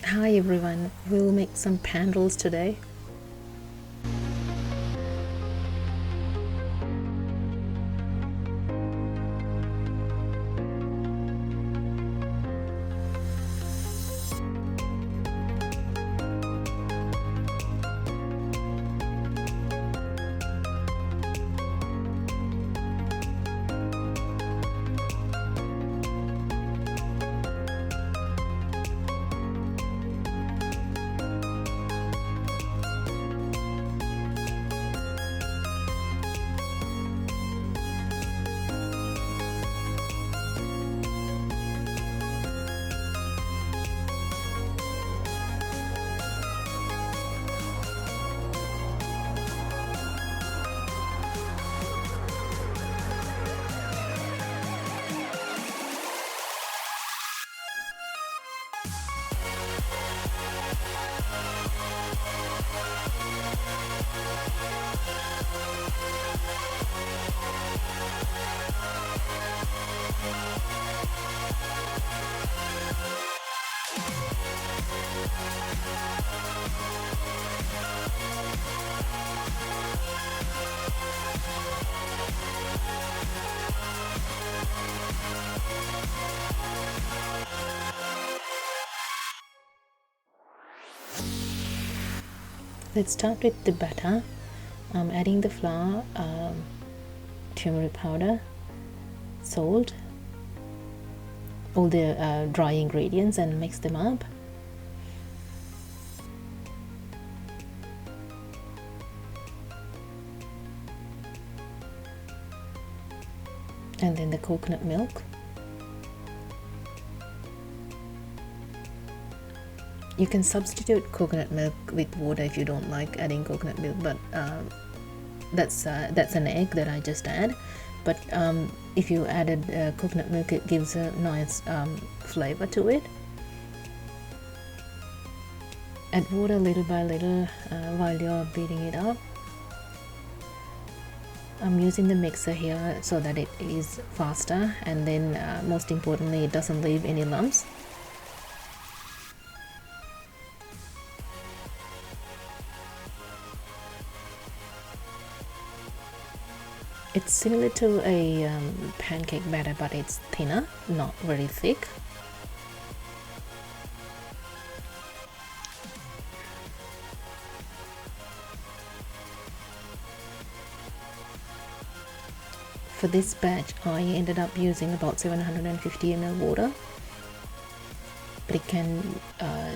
Hi everyone, we'll make some pan rolls today. Let's start with the batter. I'm adding the flour, turmeric powder, salt, all the dry ingredients, and mix them up. And then the coconut milk. You can substitute coconut milk with water if you don't like adding coconut milk, but that's an egg that I just add. But if you added coconut milk, it gives a nice flavor to it. Add water little by little while you're beating it up. I'm using the mixer here so that it is faster, and then most importantly, it doesn't leave any lumps. It's similar to a pancake batter, but it's thinner, not very thick. For this batch, I ended up using about 750 ml water, but it can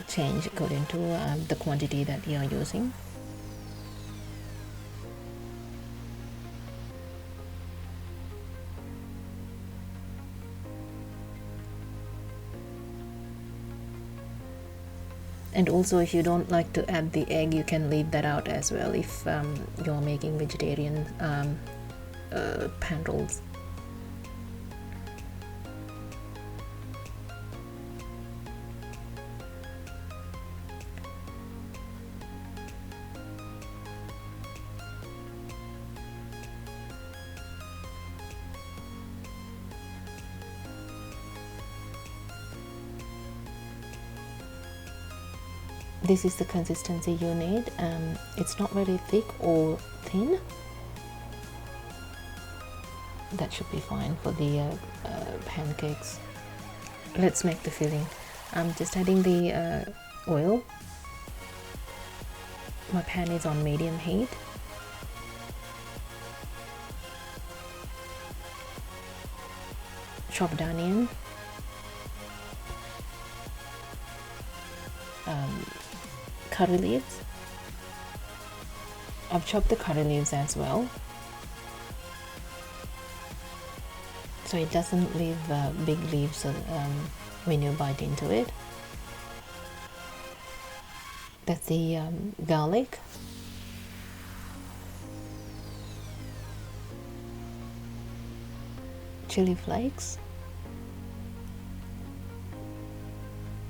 change according to the quantity that you're using. And also, if you don't like to add the egg, you can leave that out as well if you're making vegetarian pan rolls. This is the consistency you need. It's not very thick or thin. That should be fine for the pancakes. Let's make the filling. I'm just adding the oil. My pan is on medium heat. Chopped onion. Curry leaves. I've chopped the curry leaves as well, so it doesn't leave big leaves when you bite into it. That's the garlic. Chili flakes.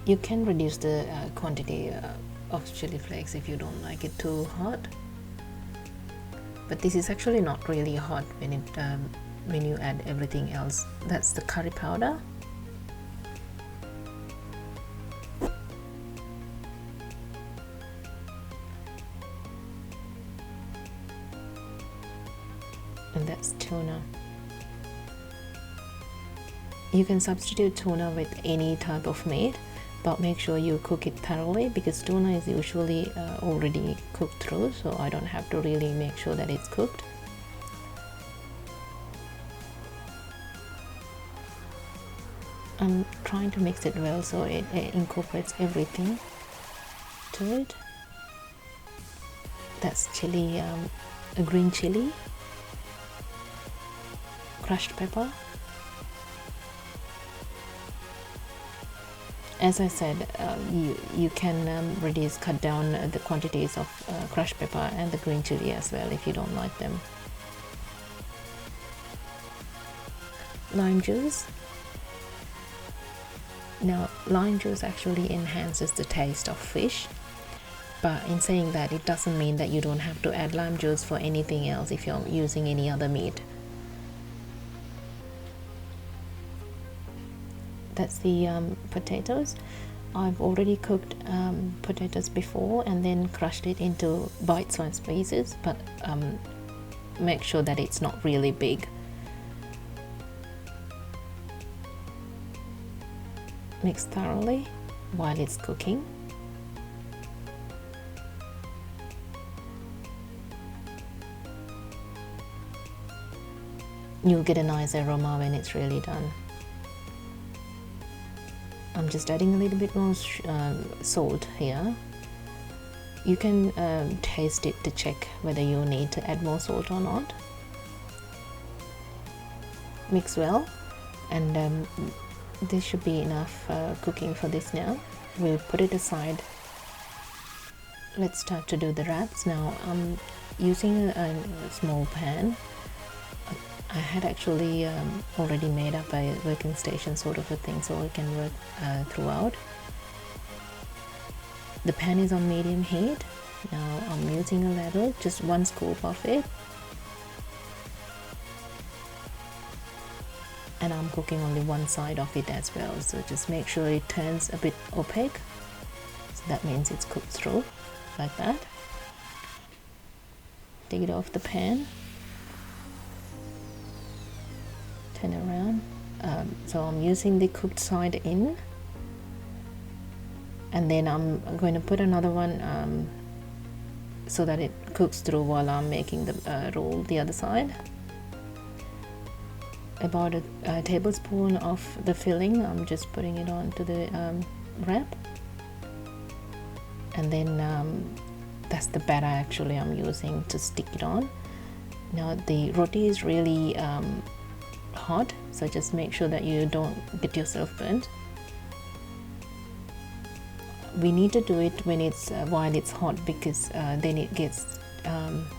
You can reduce the quantity of chili flakes if you don't like it too hot, but this is actually not really hot when you add everything else. That's the curry powder. and that's tuna. You can substitute tuna with any type of meat, but make sure you cook it thoroughly, because tuna is usually already cooked through, so I don't have to really make sure that it's cooked. I'm trying to mix it well so it incorporates everything to it. That's chili, a green chili, crushed pepper. As I said, you can cut down the quantities of crushed pepper and the green chili as well if you don't like them. Lime juice. Now, lime juice actually enhances the taste of fish, but in saying that, it doesn't mean that you don't have to add lime juice for anything else if you're using any other meat. That's the potatoes. I've already cooked potatoes before and then crushed it into bite-sized pieces, but make sure that it's not really big. Mix thoroughly while it's cooking. You'll get a nice aroma when it's really done. I'm just adding a little bit more salt here. You can taste it to check whether you need to add more salt or not. Mix well, and this should be enough cooking for this now. We'll put it aside. Let's start to do the wraps now. I'm using a small pan. I had actually already made up a working station sort of a thing, so it can work throughout. The pan is on medium heat. Now I'm using a ladle, just 1 scoop of it. And I'm cooking only one side of it as well, so just make sure it turns a bit opaque. So that means it's cooked through, like that. Take it off the pan. Turn around. So I'm using the cooked side in, and then I'm going to put another one so that it cooks through while I'm making the roll the other side. About a tablespoon of the filling, I'm just putting it onto the wrap, and then that's the batter actually I'm using to stick it on. Now the roti is really hot, so just make sure that you don't get yourself burnt. We need to do it when it's while it's hot, because then it gets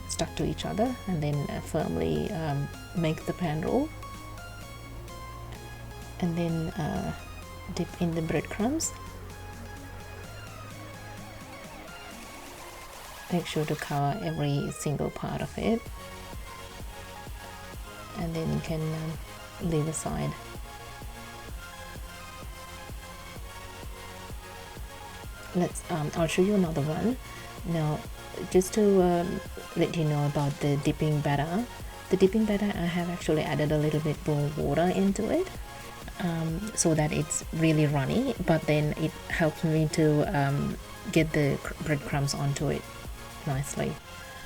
stuck to each other, and then firmly make the pan roll. And then dip in the breadcrumbs. Make sure to cover every single part of it, and then you can leave aside. I'll show you another one now, just to let you know about the dipping batter. The dipping batter, I have actually added a little bit more water into it, so that it's really runny, but then it helps me to get the breadcrumbs onto it nicely.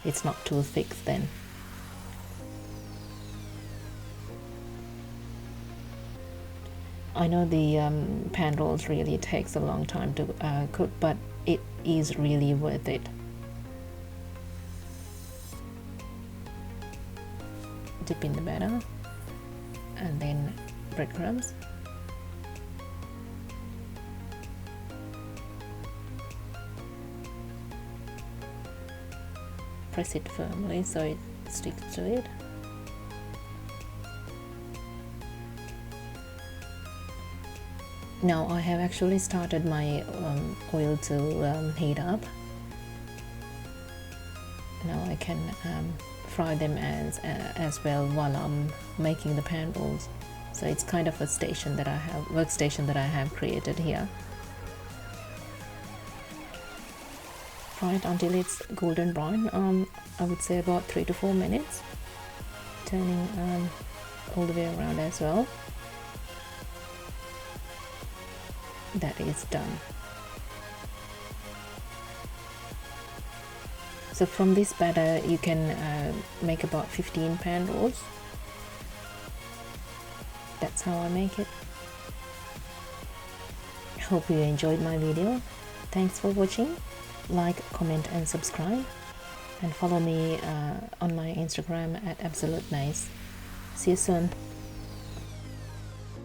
It's not too thick then. I know the pan rolls really takes a long time to cook, but it is really worth it. Dip in the batter, and then breadcrumbs. Press it firmly so it sticks to it. Now I have actually started my oil to heat up. Now I can fry them as well while I'm making the pan rolls. So it's kind of a station that I have, workstation that I have created here. Fry it until it's golden brown. I would say about 3 to 4 minutes. turning all the way around as well. That is done. So from this batter you can make about 15 pan rolls. That's how I make it. Hope you enjoyed my video. Thanks for watching. Like, comment and subscribe, and follow me on my Instagram at absoluteneys. See you soon.